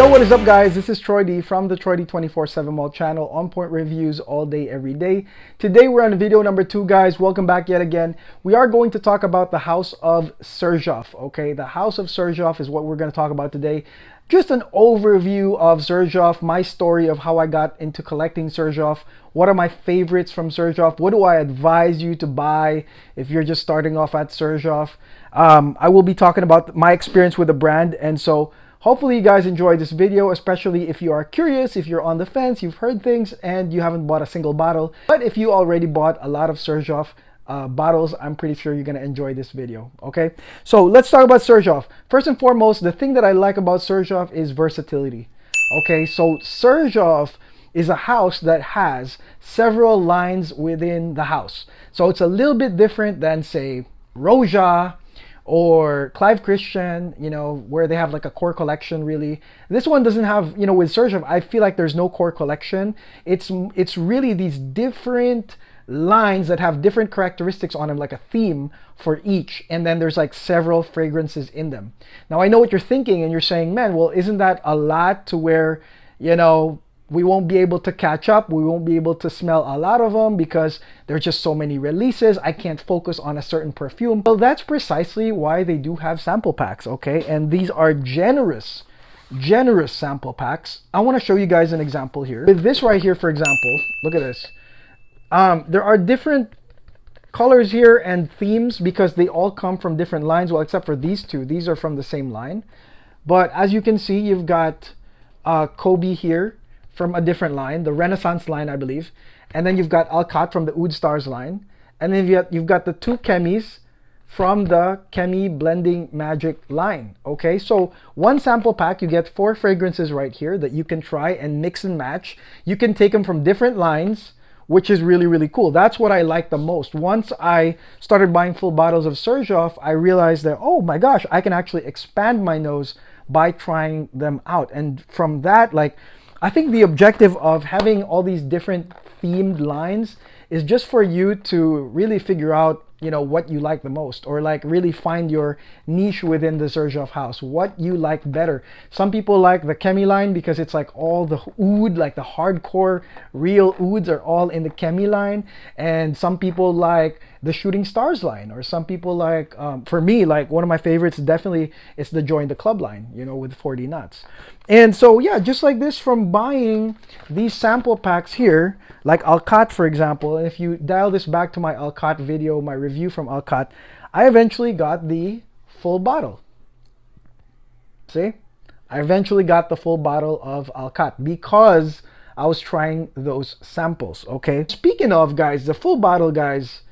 Yo, what is up guys? This is Troy D from the Troy D 24/7 Mall channel, on point reviews all day, every day. Today we're on video number 2, guys. Welcome back yet again. We are going to talk about the House of Xerjoff, okay? The House of Xerjoff is what we're going to talk about today. Just an overview of Xerjoff, my story of how I got into collecting Xerjoff. What are my favorites from Xerjoff? What do I advise you to buy if you're just starting off at Xerjoff? I will be talking about my experience with the brand, and so hopefully you guys enjoy this video, especially if you are curious, if you're on the fence, you've heard things, and you haven't bought a single bottle. But if you already bought a lot of Xerjoff bottles, I'm pretty sure you're going to enjoy this video, okay? So let's talk about Xerjoff. First and foremost, the thing that I like about Xerjoff is versatility, okay? So Xerjoff is a house that has several lines within the house. So it's a little bit different than, say, Roja or Clive Christian, you know, where they have like a core collection. Really, this one doesn't have, you know, with Xerjoff, I feel like there's no core collection. It's really these different lines that have different characteristics on them, like a theme for each, and then there's like several fragrances in them. Now I know what you're thinking, and you're saying, man, well, isn't that a lot to where, you know, we won't be able to catch up, we won't be able to smell a lot of them because there's just so many releases, I can't focus on a certain perfume? Well, that's precisely why they do have sample packs, okay? And these are generous sample packs. I want to show you guys an example here. With this right here, for example, look at this. There are different colors here and themes because they all come from different lines. Well, except for these two, these are from the same line. But as you can see, you've got Kobe here from a different line, the Renaissance line, I believe. And then you've got Alcat from the Oud Stars line. And then you've got the two Chemis from the Chemi Blending Magic line. Okay, so one sample pack, you get 4 fragrances right here that you can try and mix and match. You can take them from different lines, which is really, really cool. That's what I like the most. Once I started buying full bottles of Xerjoff, I realized that, oh my gosh, I can actually expand my nose by trying them out. And from that, like, I think the objective of having all these different themed lines is just for you to really figure out, you know, what you like the most, or like really find your niche within the Xerjoff house, what you like better. Some people like the Chemi line because it's like all the oud, like the hardcore real ouds are all in the Chemi line, and some people like the Shooting Stars line, or some people like, for me, like one of my favorites definitely is the Join the Club line, you know, with 40 nuts. And so yeah, just like this, from buying these sample packs here, like Alcat, for example, and if you dial this back to my Alcat video, my review from Alcat, I eventually got the full bottle. See? I eventually got the full bottle of Alcat because I was trying those samples, okay? Speaking of, guys, the full bottle, guys,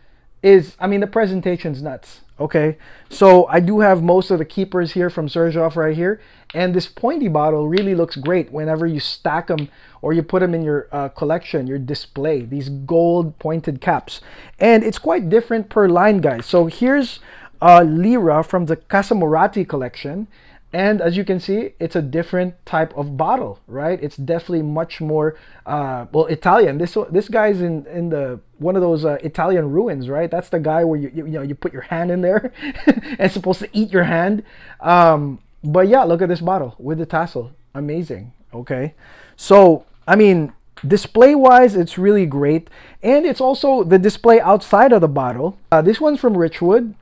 is, I mean, the presentation's nuts, okay? So I do have most of the keepers here from Xerjoff right here, and this pointy bottle really looks great whenever you stack them or you put them in your collection, your display, these gold pointed caps. And it's quite different per line, guys. So here's Lira from the Casamorati collection. And as you can see, it's a different type of bottle, right? It's definitely much more, well, Italian. This guy's in the one of those Italian ruins, right? That's the guy where you know, you put your hand in there and it's supposed to eat your hand. But yeah, look at this bottle with the tassel. Amazing, okay? So, I mean, display-wise, it's really great. And it's also the display outside of the bottle. This one's from Richwood.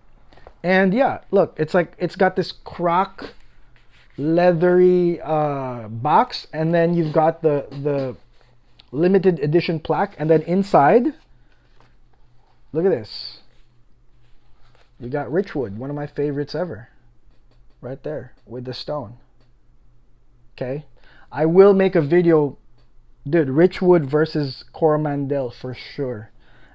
And yeah, look, it's like, it's got this croc leathery box, and then you've got the limited edition plaque, and then inside, look at this, you got Richwood, one of my favorites ever, right there with the stone. Okay, I will make a video, dude, Richwood versus Coromandel for sure.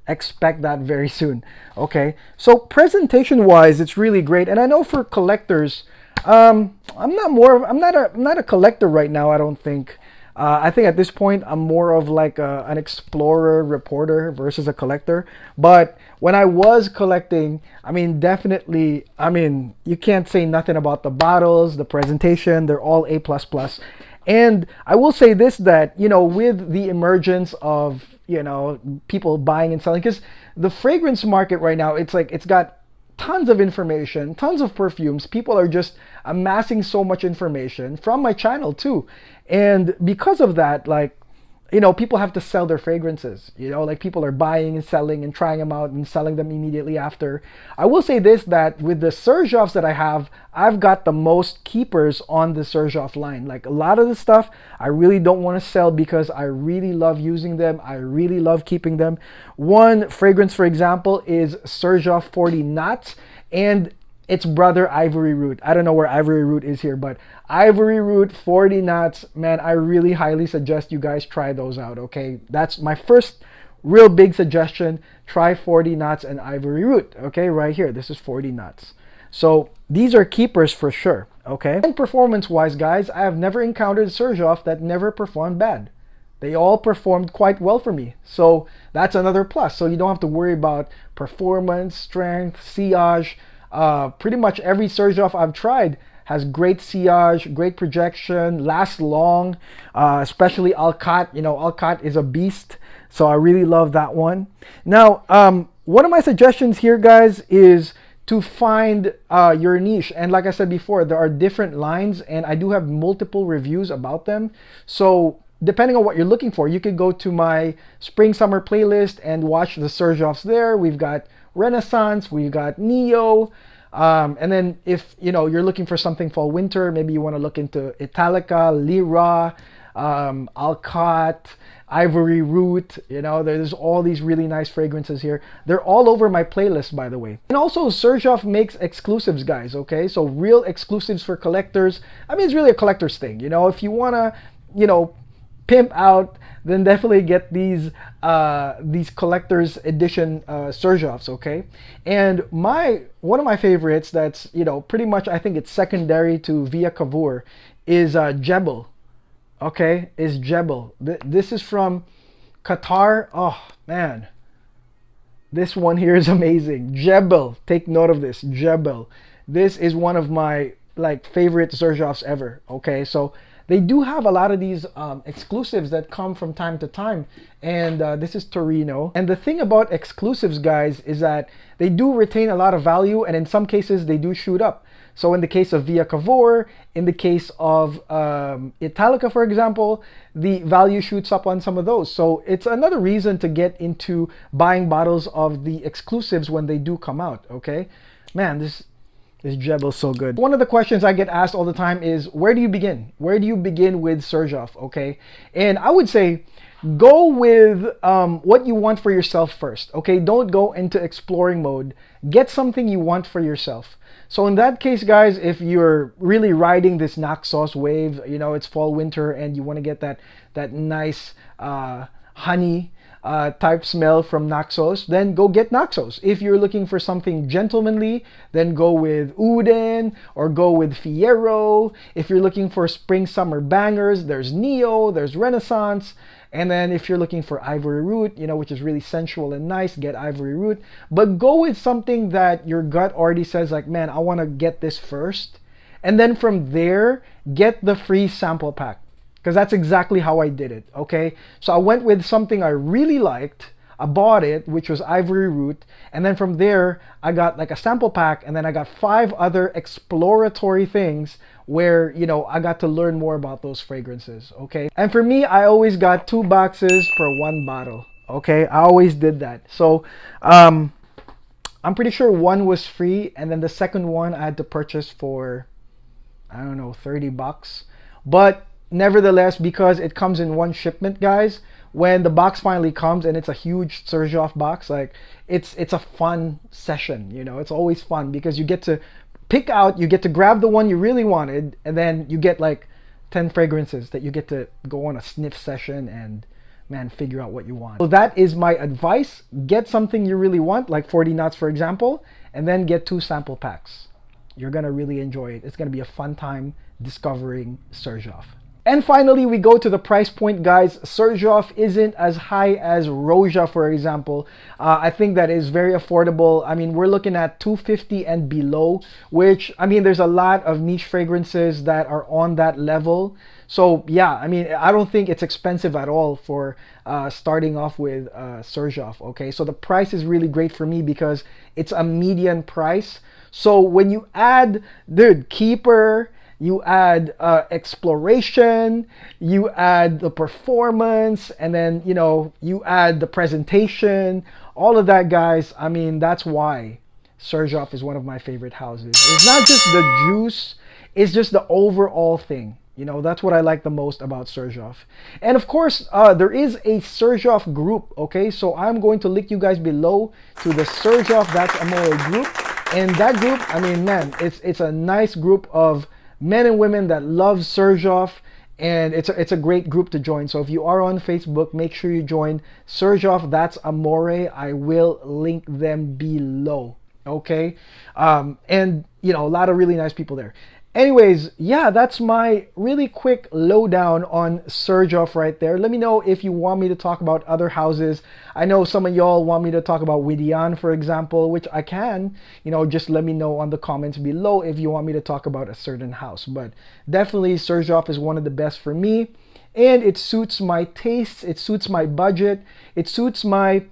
Expect that very soon. Okay, so presentation wise, it's really great. And I know for collectors, I'm not a collector right now, I don't think. I think at this point I'm more of like an explorer, reporter versus a collector. But when I was collecting, I mean, definitely, I mean, you can't say nothing about the bottles, the presentation, they're all A++. And I will say this, that, you know, with the emergence of, you know, people buying and selling, because the fragrance market right now, it's like, it's got tons of information, tons of perfumes. People are just amassing so much information from my channel too. And because of that, like, you know, people have to sell their fragrances. You know, like people are buying and selling and trying them out and selling them immediately after. I will say this, that with the Xerjoffs that I have, I've got the most keepers on the Xerjoff line. Like a lot of the stuff I really don't want to sell because I really love using them. I really love keeping them. One fragrance, for example, is Xerjoff 40 Knots and its brother Ivory Root. I don't know where Ivory Root is here, but Ivory Root 40 Knots, man, I really highly suggest you guys try those out, okay? That's my first real big suggestion. Try 40 Knots and Ivory Root, okay? Right here, this is 40 Knots. So these are keepers for sure, okay? And performance-wise, guys, I have never encountered a Xerjoff that never performed bad. They all performed quite well for me. So that's another plus. So you don't have to worry about performance, strength, sillage. Pretty much every Xerjoff I've tried has great sillage, great projection, lasts long, especially Alcat. You know, Alcat is a beast, so I really love that one. Now, one of my suggestions here, guys, is to find your niche. And like I said before, there are different lines, and I do have multiple reviews about them. So depending on what you're looking for, you could go to my spring summer playlist and watch the Xerjoffs there. We've got Renaissance, we've got Neo, and then if you know you're looking for something fall winter, maybe you want to look into Italica, Lyra, Alcat, Ivory Root. You know, there's all these really nice fragrances here. They're all over my playlist, by the way. And also Xerjoff makes exclusives, guys, okay? So real exclusives for collectors. I mean, it's really a collector's thing, you know. If you want to, you know, pimp out, then definitely get these collector's edition Xerjoffs, okay? And one of my favorites that's, you know, pretty much I think it's secondary to Via Cavour is Jebel, okay? Is Jebel. This is from Qatar. Oh, man. This one here is amazing. Jebel. Take note of this. Jebel. This is one of my, like, favorite Xerjoffs ever, okay? So they do have a lot of these exclusives that come from time to time. And this is Torino. And the thing about exclusives, guys, is that they do retain a lot of value. And in some cases, they do shoot up. So in the case of Via Cavour, in the case of Italica, for example, the value shoots up on some of those. So it's another reason to get into buying bottles of the exclusives when they do come out, okay? Man, this Jebel's so good. One of the questions I get asked all the time is, where do you begin? Where do you begin with Xerjoff, okay? And I would say, go with what you want for yourself first, okay? Don't go into exploring mode. Get something you want for yourself. So in that case, guys, if you're really riding this Naxos wave, you know, it's fall, winter, and you want to get that nice honey type smell from Naxos, then go get Naxos. If you're looking for something gentlemanly, then go with Uden or go with Fierro. If you're looking for spring summer bangers, there's Neo, there's Renaissance. And then if you're looking for Ivory Root, you know, which is really sensual and nice, get Ivory Root. But go with something that your gut already says, like, man, I want to get this first. And then from there, get the free sample pack. Because that's exactly how I did it, okay? So I went with something I really liked. I bought it, which was Ivory Root. And then from there, I got like a sample pack. And then I got 5 other exploratory things where, you know, I got to learn more about those fragrances, okay? And for me, I always got 2 boxes per 1 bottle, okay? I always did that. So I'm pretty sure 1 was free. And then the second one I had to purchase for, I don't know, 30 bucks. But nevertheless, because it comes in 1 shipment, guys, when the box finally comes and it's a huge Xerjoff box, like it's a fun session, you know. It's always fun because you get to pick out, you get to grab the one you really wanted, and then you get like 10 fragrances that you get to go on a sniff session and, man, figure out what you want. So that is my advice. Get something you really want, like 40 Knots, for example, and then get 2 sample packs. You're gonna really enjoy it. It's gonna be a fun time discovering Xerjoff. And finally, we go to the price point, guys. Xerjoff isn't as high as Roja, for example. I think that is very affordable. I mean, we're looking at 250 and below, which, I mean, there's a lot of niche fragrances that are on that level. So yeah, I mean, I don't think it's expensive at all for starting off with Xerjoff, okay? So the price is really great for me because it's a median price. So when you add, dude, Keeper, you add exploration, you add the performance, and then, you know, you add the presentation, all of that, guys. I mean, that's why Xerjoff is one of my favorite houses. It's not just the juice, it's just the overall thing. You know, that's what I like the most about Xerjoff. And of course, there is a Xerjoff group, okay? So I'm going to link you guys below to the Xerjoff That's Amore group. And that group, I mean, man, it's a nice group of men and women that love Xerjoff, and it's a great group to join. So if you are on Facebook, make sure you join Xerjoff That's Amore. I will link them below, okay? And, you know, a lot of really nice people there. Anyways, yeah, that's my really quick lowdown on Xerjoff right there. Let me know if you want me to talk about other houses. I know some of y'all want me to talk about Widian, for example, which I can. You know, just let me know on the comments below if you want me to talk about a certain house. But definitely Xerjoff is one of the best for me. And it suits my tastes. It suits my budget. It suits my...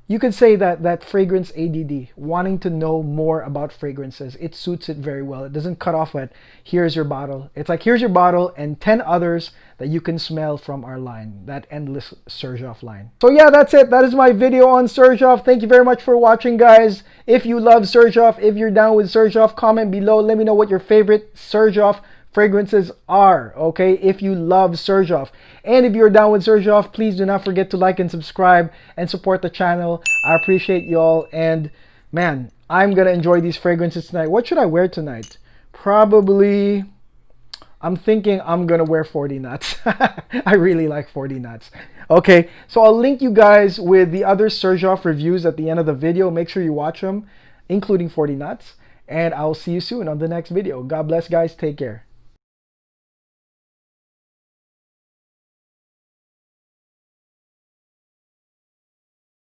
You could say that fragrance ADD, wanting to know more about fragrances. It suits it very well. It doesn't cut off at, here's your bottle. It's like, here's your bottle and 10 others that you can smell from our line, that endless Xerjoff line. So yeah, that's it. That is my video on Xerjoff. Thank you very much for watching, guys. If you love Xerjoff, if you're down with Xerjoff, comment below. Let me know what your favorite Xerjoff fragrances are, okay, if you love Xerjoff. And if you're down with Xerjoff, please do not forget to like and subscribe and support the channel. I appreciate y'all, and man, I'm gonna enjoy these fragrances tonight. What should I wear tonight? Probably, I'm thinking I'm gonna wear 40 Nuts. I really like 40 Nuts. Okay, so I'll link you guys with the other Xerjoff reviews at the end of the video. Make sure you watch them, including 40 Nuts. And I'll see you soon on the next video. God bless, guys. Take care.